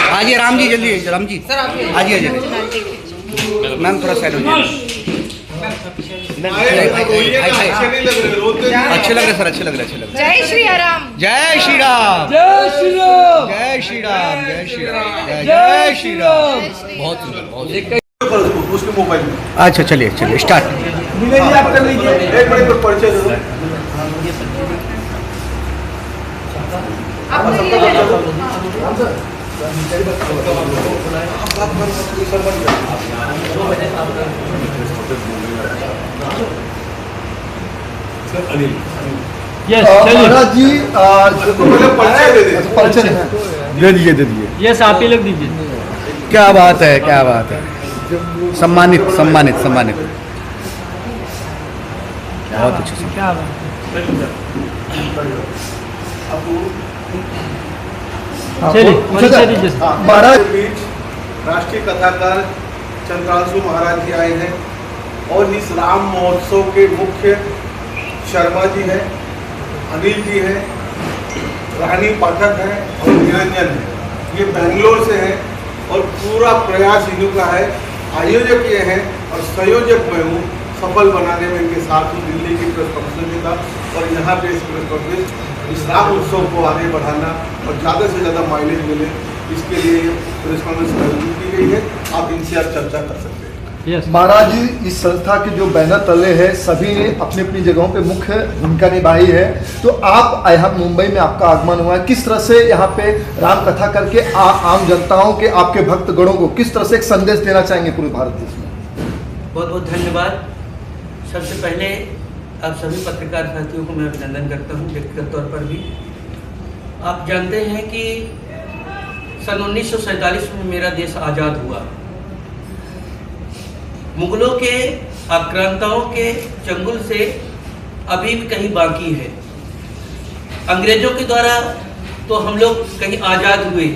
आइए राम जी, जल्दी राम जी, आइए मैम थोड़ा साइड हो जाइए। अच्छे लग रहे सर, अच्छे लग रहे। जय श्री राम, जय श्री राम, जय श्री राम, जय श्री राम, जय श्री राम, जय श्री राम। बहुत सुंदर, बहुत उसके मोबाइल में। अच्छा चलिए चलिए स्टार्ट। आप कर लीजिए, एक मिनट पर परिचय दे दो। महाराज जी परिचय दे दीजिए। यस, आप ही लोग दीजिए। क्या बात है, क्या बात है। सम्मानित सम्मानित सम्मानित, बहुत अच्छे से। क्या बात है। महाराज राष्ट्रीय कथाकार चंद्रांशु महाराज जी आए हैं और इस राम महोत्सव के मुख्य शर्मा जी हैं, अनिल जी हैं, रानी पाठक हैं और निरंजन है। ये बेंगलोर से हैं और पूरा प्रयास इन्हों का है। आयोजक ये हैं और संयोजक मैं हूँ। सफल बनाने में इनके साथ हूँ। दिल्ली की प्रेस कॉन्फ्रेंस में था और यहाँ पे इस प्रेस कॉन्फ्रेंस इस राम उत्सव को आगे बढ़ाना और ज़्यादा से ज़्यादा माइलेज मिले, इसके लिए प्रेस कॉन्फ्रेंस आयोजित की गई है। आप इनसे आज चर्चा कर सकते हैं। महाराज जी, इस संस्था के जो बैनर तले हैं सभी ने अपनी अपनी जगहों पे मुख्य भूमिका निभाई है। तो आप यहाँ मुंबई में आपका आगमन हुआ है, किस तरह से यहाँ पे राम कथा करके आम जनताओं के, आपके भक्तगणों को किस तरह से एक संदेश देना चाहेंगे पूरे भारत देश में? बहुत बहुत धन्यवाद। सबसे पहले आप सभी पत्रकार साथियों को मैं अभिनंदन करता हूँ व्यक्तिगत तौर पर भी। आप जानते हैं कि सन 1947 में मेरा देश आज़ाद हुआ। मुगलों के आक्रांताओं के चंगुल से अभी भी कहीं बाकी है। अंग्रेजों के द्वारा तो हम लोग कहीं आज़ाद हुए,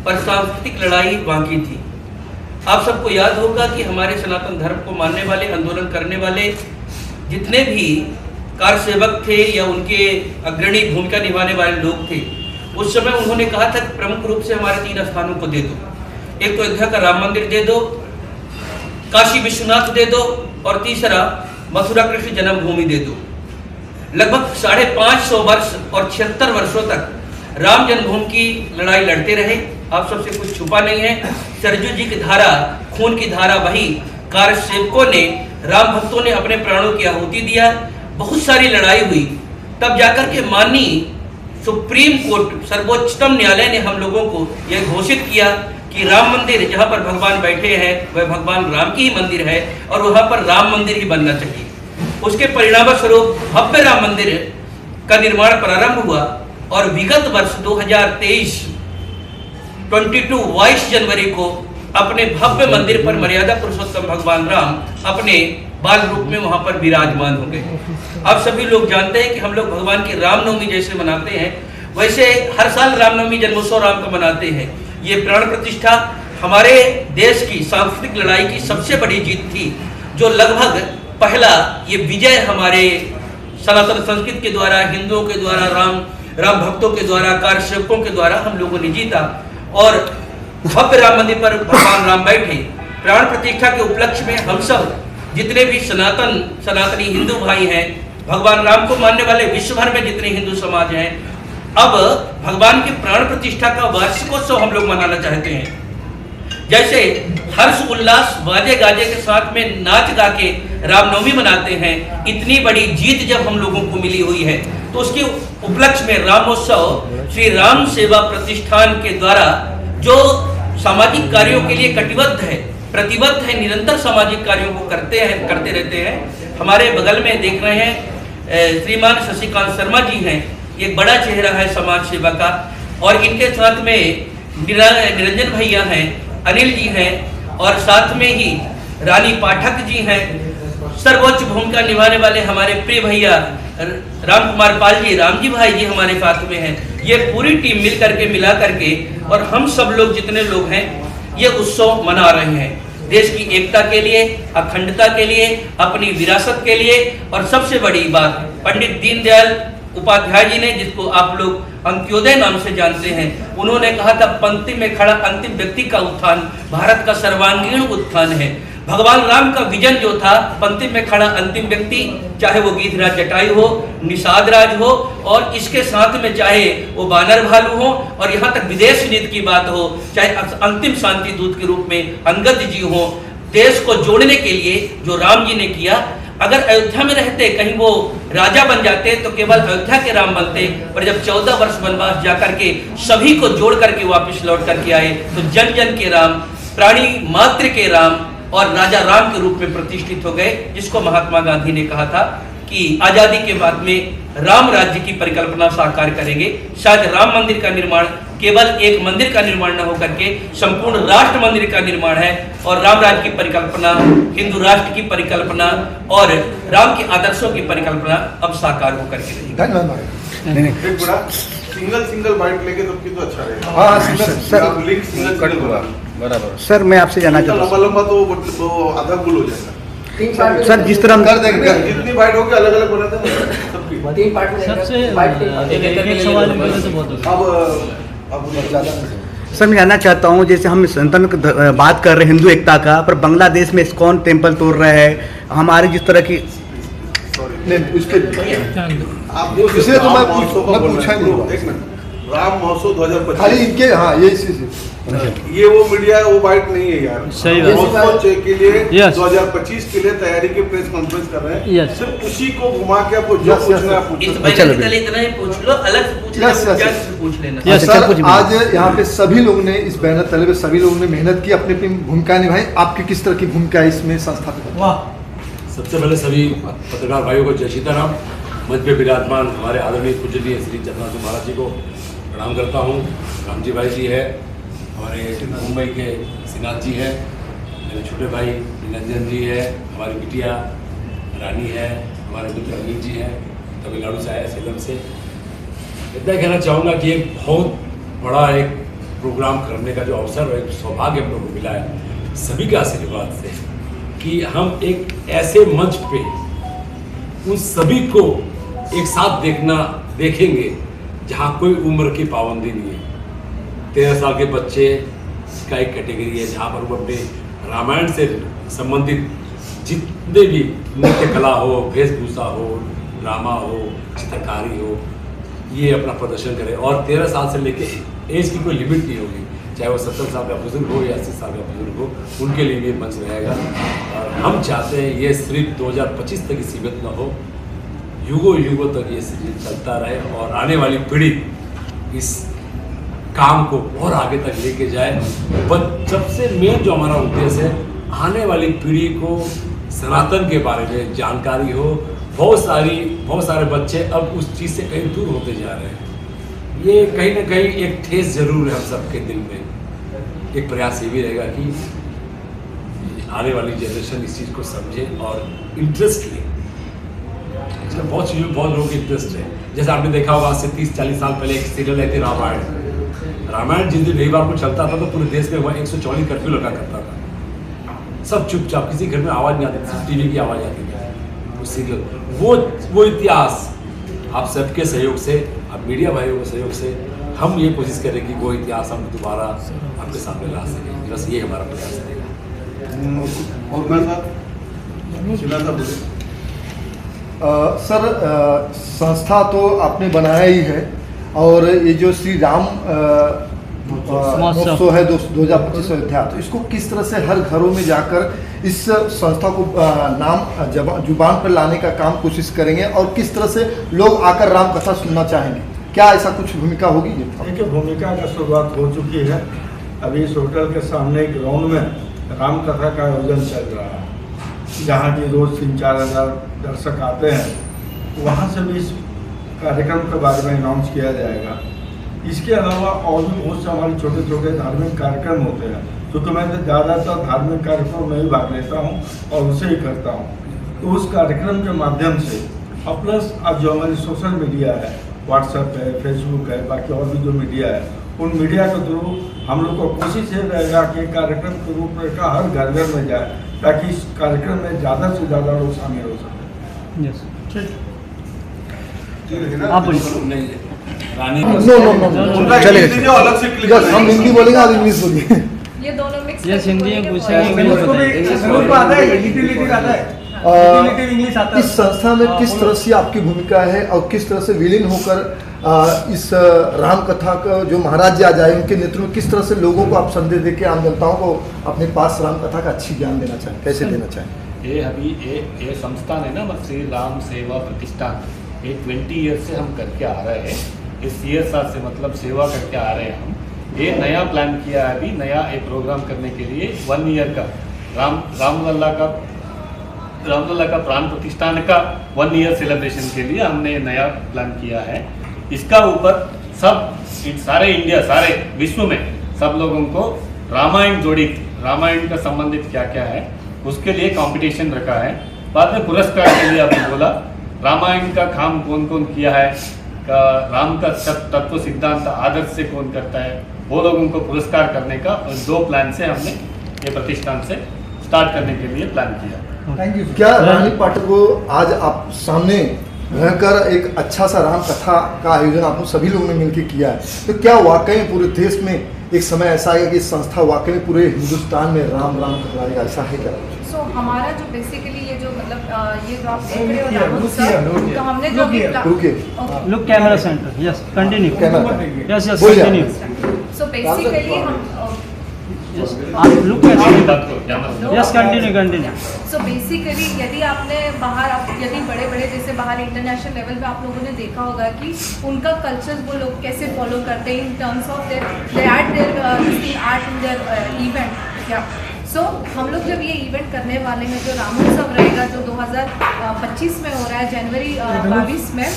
पर सांस्कृतिक लड़ाई बाकी थी। आप सबको याद होगा कि हमारे सनातन धर्म को मानने वाले, आंदोलन करने वाले जितने भी कार सेवक थे या उनके अग्रणी भूमिका निभाने वाले लोग थे, उस समय उन्होंने कहा था कि प्रमुख रूप से हमारे 3 स्थानों को दे दो। एक तो अयोध्या का राम मंदिर दे दो, काशी विश्वनाथ दे दो और तीसरा मथुरा कृष्ण जन्मभूमि दे दो। लगभग 550 वर्ष और 76 वर्षों तक राम जन्मभूमि की लड़ाई लड़ते रहे। आप सबसे कुछ छुपा नहीं है। सरजू जी की धारा, खून की धारा बही। कार सेवकों ने, राम भक्तों ने अपने प्राणों की आहुति दिया। बहुत सारी लड़ाई हुई, तब जाकर के माननीय सुप्रीम कोर्ट, सर्वोच्चतम न्यायालय ने हम लोगों को यह घोषित किया कि राम मंदिर जहाँ पर भगवान बैठे हैं वह भगवान राम की ही मंदिर है और वहाँ पर राम मंदिर ही बनना चाहिए। उसके परिणाम स्वरूप भव्य राम मंदिर का निर्माण प्रारंभ हुआ और विगत वर्ष 2023 22 जनवरी को अपने भव्य मंदिर पर मर्यादा पुरुषोत्तम भगवान राम अपने बाल रूप में वहां पर विराजमान हो गए। आप सभी लोग जानते हैं कि हम लोग भगवान की रामनवमी जैसे मनाते हैं, वैसे हर साल रामनवमी जन्मोत्सव राम का मनाते हैं। ये प्राण प्रतिष्ठा हमारे देश की सांस्कृतिक लड़ाई की सबसे बड़ी जीत थी, जो लगभग पहला ये विजय हमारे सनातन संस्कृति के द्वारा, हिंदुओं के द्वारा, राम भक्तों के द्वारा, कार सेवकों के द्वारा हम लोगों ने जीता। और भव्य राम मंदिर पर भगवान राम बैठे। प्राण प्रतिष्ठा के उपलक्ष्य में हम सब जितने भी सनातनी हिंदू भाई हैं, भगवान राम को मानने वाले विश्व भर में जितने हिंदू समाज हैं, अब भगवान की प्राण प्रतिष्ठा का वार्षिकोत्सव हम लोग मनाना चाहते हैं। जैसे हर्ष उल्लास बाजे गाजे के साथ में नाच गा के रामनवमी मनाते हैं, इतनी बड़ी जीत जब हम लोगों को मिली हुई है तो उसके उपलक्ष्य में रामोत्सव श्री राम सेवा प्रतिष्ठान के द्वारा जो सामाजिक कार्यों के लिए कटिबद्ध है, प्रतिबद्ध है, निरंतर सामाजिक कार्यों को करते रहते हैं। हमारे बगल में देख रहे हैं श्रीमान शशिकांत शर्मा जी हैं, एक बड़ा चेहरा है समाज सेवा का। और इनके साथ में निरंजन भैया हैं, अनिल जी हैं और साथ में ही रानी पाठक जी हैं। सर्वोच्च भूमिका निभाने वाले हमारे प्रिय भैया राम कुमार पाल जी, राम जी भाई जी हमारे साथ में हैं। ये पूरी टीम मिला करके और हम सब लोग जितने लोग हैं ये उत्सव मना रहे हैं। देश की एकता के लिए, अखंडता के लिए, अपनी विरासत के लिए, और सबसे बड़ी बात पंडित दीनदयाल उपाध्याय जी ने, जिसको आप लोग अंत्योदय नाम से जानते हैं, उन्होंने कहा था पंक्ति में खड़ा अंतिम व्यक्ति का उत्थान भारत का सर्वांगीण उत्थान है। भगवान राम का विजन जो था, पंक्ति में खड़ा अंतिम व्यक्ति, चाहे वो गीधराज जटायु हो, निषाद राज हो, और इसके साथ में चाहे वो बानर भालू हो, और यहाँ तक विदेश नीति की बात हो, चाहे अंतिम शांति दूत के रूप में अंगद जी हो, देश को जोड़ने के लिए जो राम जी ने किया, अगर अयोध्या में रहते, कहीं वो राजा बन जाते तो केवल अयोध्या के राम बनते, पर जब 14 वर्ष वनवास जाकर के सभी को जोड़ करके वापस लौट करके आए, तो जन जन के राम, प्राणी मात्र के राम और राजा राम के रूप में प्रतिष्ठित हो गए, जिसको महात्मा गांधी ने कहा था कि आजादी के बाद में राम राज्य की परिकल्पना साकार करेंगे। शायद राम मंदिर का निर्माण केवल एक मंदिर का निर्माण न होकर के संपूर्ण राष्ट्र मंदिर का निर्माण है, और राम राज्य की परिकल्पना, हिंदू राष्ट्र की परिकल्पना और राम के आदर्शों की परिकल्पना अब साकार होकर के रहेगी। धन्यवाद। सिंगल बाइट लेके तो अच्छा रहेगा। हाँ, सिंगल लिंक सिंगल बराबर। सर मैं आपसे जानना चाहता हूँ लंबा तो आधा गुल हो जाएगा। सर, जिस तरह कर देंगे, जितनी बाइट होगी अलग अलग बनाते हैं सबकी। सर मैं जानना चाहता हूँ, जैसे हम संतन बात कर रहे हैं हिंदू एकता का, पर बांग्लादेश में इस्कॉन टेम्पल तोड़ रहे हैं, हमारे जिस तरह की नहीं उसके इसलिए तो मैं पूछा ही नहीं। एक मिनट, राम महोत्सव 2025 खाली इनके, हाँ ये इसी ये वो मीडिया वो बाइट नहीं है यार। सही बात। महोत्सव के लिए Yes. 2025 के लिए तैयारी की प्रेस कॉन्फ्रेंस कर रहे हैं। Yes. सिर्फ उसी को घुमा के आपको जो Yes, yes, पूछना है आप इस पूछो। महीने के लिए इतना ही पूछ लो, अलग से पूछ लेना, Yes, yes, क्या yes. पूछ लेना। Yes. सर, कुछ भी आज यहाँ पे सभी लोगों ने इस बैनर तले पे सभी लोगों ने मेहनत की, अपनी अपनी भूमिका निभाई। आपकी किस तरह की भूमिका है इसमें संस्थापित? सबसे पहले सभी पत्रकार भाइयों को जय सीताराम। मंच पे विराजमान हमारे आदरणीय पूजनीय श्री चंद्रशेखर महाराज जी को प्रणाम करता हूँ। रामजी भाई जी है, हमारे मुंबई के सिन्हा जी है, मेरे छोटे भाई निरंजन जी है, हमारी बिटिया रानी है, हमारे मित्र अनिल जी हैं, तमिलनाडु से आए सेलम से। इतना कहना चाहूँगा कि एक बहुत बड़ा एक प्रोग्राम करने का जो अवसर है, सौभाग्य हम लोग को मिला है सभी के आशीर्वाद से, कि हम एक ऐसे मंच पे उन सभी को एक साथ देखेंगे जहाँ कोई उम्र की पाबंदी नहीं है। 13 साल के बच्चे का एक कैटेगरी है जहाँ पर वो अपने रामायण से संबंधित जितने भी नृत्य कला हो, वेशभूषा हो, ड्रामा हो, चित्रकारी हो, ये अपना प्रदर्शन करें। और 13 साल से लेके एज की कोई लिमिट नहीं होगी, चाहे वो 70 साल का बुजुर्ग हो या 80 साल का बुजुर्ग हो, उनके लिए भी मंच रहेगा। और हम चाहते हैं ये सिर्फ 2025 तक ही सीमित न हो, युगों तक ये सीरीज चलता रहे और आने वाली पीढ़ी इस काम को और आगे तक लेके जाए। बट सबसे मेन जो हमारा उद्देश्य है, आने वाली पीढ़ी को सनातन के बारे में जानकारी हो। बहुत सारे बच्चे अब उस चीज़ से कहीं दूर होते जा रहे हैं। ये कहीं ना कहीं एक ठेस जरूर है हम सबके दिल में। एक प्रयास ये भी रहेगा कि आने वाली जनरेशन इस चीज़ को समझे और इंटरेस्ट ले। बहुत चीज़ों बहुत लोगों की इंटरेस्ट है। जैसे आपने देखा होगा, आज से 30-40 साल पहले एक सीरियल आई थी रामायण जिस दिन रविवार को चलता था तो पूरे देश में वह 140 कर्फ्यू लगा करता था। सब चुपचाप, किसी घर में आवाज़ नहीं आती थी, टीवी की आवाज़ आती थी। उस सीरियल वो इतिहास आप सबके सहयोग से, आप मीडिया भाइयों के सहयोग से हम ये कोशिश करें कि वो इतिहास हम दोबारा आपके सामने ला सकें। बस ये हमारा प्रयास रहेगा। और मैं साहब सर, संस्था तो आपने बनाया ही है, और ये जो श्री राम महोत्सव है 2025 अयोध्या, तो इसको किस तरह से हर घरों में जाकर इस संस्था को नाम जुबान पर लाने का काम कोशिश करेंगे, और किस तरह से लोग आकर राम कथा सुनना चाहेंगे? क्या ऐसा कुछ भूमिका होगी? देखिए, भूमिका का शुरुआत हो चुकी है। अभी इस होटल के सामने एक ग्राउंड में राम कथा का आयोजन चल रहा है, जहाँ की रोज़ 3-4 हज़ार दर्शक आते हैं। वहाँ से भी इस कार्यक्रम के बारे में अनाउंस किया जाएगा। इसके अलावा और भी बहुत से हमारे छोटे छोटे धार्मिक कार्यक्रम होते हैं, क्योंकि मैं ज़्यादातर धार्मिक कार्यक्रम में ही भाग लेता हूँ और उसे ही करता हूँ। तो उस कार्यक्रम के माध्यम से प्लस अब जो हमारी सोशल मीडिया है, व्हाट्सएप है, फेसबुक है, बाकी और भी जो मीडिया है, उन मीडिया के थ्रू हम लोग को कोशिश ये रहेगा कि कार्यक्रम की रूपरेखा हर घर घर में जाए, ताकि इस कार्यक्रम में ज़्यादा से ज़्यादा लोग शामिल हो सकें। यस आप नहीं, रानी नो नो नो उनका चलेगा। हिंदी जो अलग से क्लिक यस, हम हिंदी बोलेंगे, आप इंग्लिश बोलिए। ये दोनों मिक्स यस हिंदी में पूछेंगे, अ, इस संस्था में किस तरह से आपकी भूमिका है और किस तरह से विलीन होकर इस राम कथा का जो महाराज जी आ जाए उनके नेतृत्व में किस तरह से लोगों को आप संदेश देके आम जनताओं को अपने पास राम कथा का अच्छी ज्ञान देना चाहें, कैसे देना चाहें? ये अभी ये संस्थान है ना, श्री राम सेवा प्रतिष्ठान, ये 20 ईयर से हम करके आ रहे हैं। इस CSR से मतलब सेवा करके आ रहे हैं हम। ये नया प्लान किया है, अभी नया एक प्रोग्राम करने के लिए 1 ईयर का रामलला का प्राण प्रतिष्ठान का 1 ईयर सेलिब्रेशन के लिए हमने नया प्लान किया है। इसका ऊपर सब सारे इंडिया, सारे विश्व में सब लोगों को रामायण जोड़ित, रामायण का संबंधित क्या क्या है उसके लिए कंपटीशन रखा है। बाद में पुरस्कार के लिए आपने बोला रामायण का काम कौन कौन किया है, राम का तत्व सिद्धांत आदर्श से कौन करता है, वो लोगों को पुरस्कार करने का 2 प्लान से हमने ये प्रतिष्ठान से स्टार्ट करने के लिए प्लान किया। Thank you. क्या रानी पाठक को आज आप सामने रहकर एक अच्छा सा राम कथा का आयोजन आप सभी लोगों ने मिलकर किया है, तो क्या वाकई पूरे देश में एक समय ऐसा आएगा कि संस्था वाकई पूरे हिंदुस्तान में राम राम कहलाएगा, ऐसा है क्या? सो हमारा जो बेसिकली ये जो मतलब ये जो आप देख रहे हो राहुल सर, तो हमने जो भी रुकिए, look camera centre, yes continue, yes yes बोलिए। कंटिन्यू, सो बेसिकली हम यस आप look yes continue. So basically यदि आपने बाहर यदि बड़े बड़े जैसे बाहर इंटरनेशनल लेवल पे आप लोगों ने देखा होगा कि उनका कल्चर वो लोग कैसे फॉलो करते हैं in terms of they add their art in their event. या सो हम लोग जब ये इवेंट करने वाले हैं जो रामोत्सव रहेगा जो 2025 में हो रहा है जनवरी 22 में,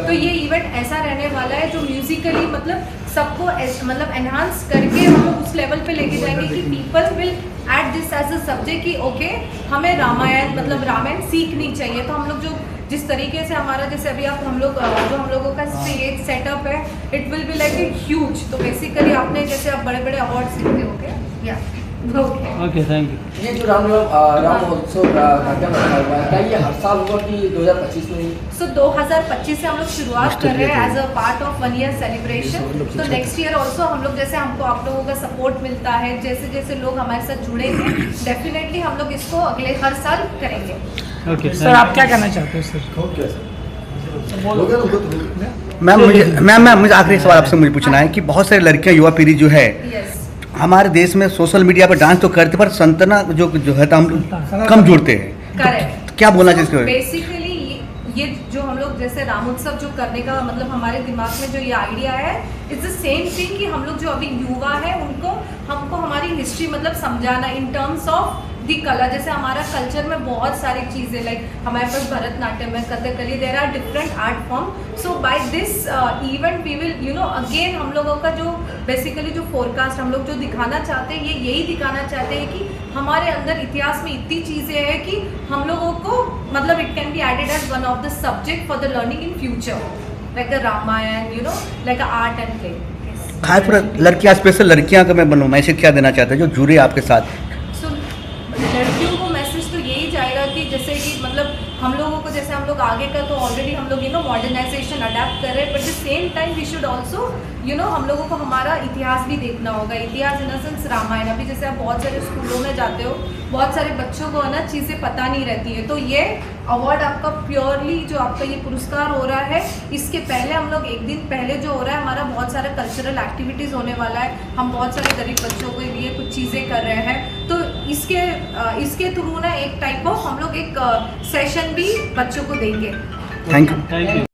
तो ये इवेंट ऐसा रहने वाला है जो म्यूजिकली मतलब सबको मतलब एनहांस करके हम लोग उस लेवल पे लेके जाएंगे कि people will add this as a subject कि ओके हमें रामायण मतलब रामायण सीखनी चाहिए। तो हम लोग जो जिस तरीके से हमारा जैसे अभी आप हम लोग जो हम लोगों का स्टेज सेटअप है it will be like a huge. तो बेसिकली आपने जैसे आप बड़े बड़े अवार्ड्स जीते होंगे या ओके थैंक यू। ये जो राम महोत्सव कार्यक्रम रखा हुआ है, क्या ये हर साल होगा कि 2025 में ही? सो 2025 से हम लोग शुरुआत कर रहे हैं as a part of 1 year celebration. तो नेक्स्ट ईयर ऑल्सो हम लोग जैसे हमको आप लोगों का सपोर्ट मिलता है, जैसे जैसे लोग हमारे साथ जुड़ेंगे डेफिनेटली हम लोग इसको अगले हर साल करेंगे। ओके सर आप क्या कहना चाहते हो सर? मैम मुझे आखिरी सवाल आपसे मुझे पूछना है कि बहुत सारी लड़कियां युवा पीढ़ी जो है यस हमारे देश में सोशल मीडिया पर डांस तो करते पर संतना जो है तो हम कम जुड़ते हैं, करेक्ट। क्या बोलना चाहिए इसके बारे में? बेसिकली ये जो हम लोग जैसे रामोत्सव जो करने का मतलब हमारे दिमाग में जो ये आइडिया है इट्स द सेम थिंग कि हम लोग जो अभी युवा है उनको हमको हमारी हिस्ट्री मतलब समझाना इन टर्म्स ऑफ दी कला। जैसे हमारा कल्चर में बहुत सारी चीज़ें लाइक हमारे पास भरतनाट्यम है, Kathakali, there are different art form. So by this event we will you know again हम लोगों का जो बेसिकली जो फोरकास्ट हम लोग जो दिखाना चाहते हैं ये यही दिखाना चाहते हैं कि हमारे अंदर इतिहास में इतनी चीज़ें हैं कि हम लोगों को मतलब it can be added as one of the subject for the learning in future like the Ramayana you know like art and play. खास पर लड़कियां स्पेशल लड़कियां का मैं बनूँ मैसेज क्या देना चाहते हैं जो जुड़े आपके साथ? लड़कियों को मैसेज तो यही जाएगा कि जैसे कि मतलब हम लोगों को जैसे हम लोग आगे का तो ऑलरेडी हम लोग यू नो मॉडर्नाइजेशन अडेप्ट कर रहे हैं, but the same time we should also you know हम लोगों को हमारा इतिहास भी देखना होगा। इतिहास इन द सेंस रामायण, अभी जैसे आप बहुत सारे स्कूलों में जाते हो बहुत सारे बच्चों को ना चीज़ें पता नहीं रहती है। तो ये अवार्ड आपका प्योरली जो आपका ये पुरस्कार हो रहा है इसके पहले हम लोग एक दिन पहले जो हो रहा है हमारा बहुत सारा कल्चरल एक्टिविटीज़ होने वाला है। हम बहुत सारे गरीब बच्चों के लिए कुछ चीज़ें कर रहे हैं, तो इसके थ्रू ना एक टाइप ऑफ हम लोग एक सेशन भी बच्चों को देंगे। Thank you.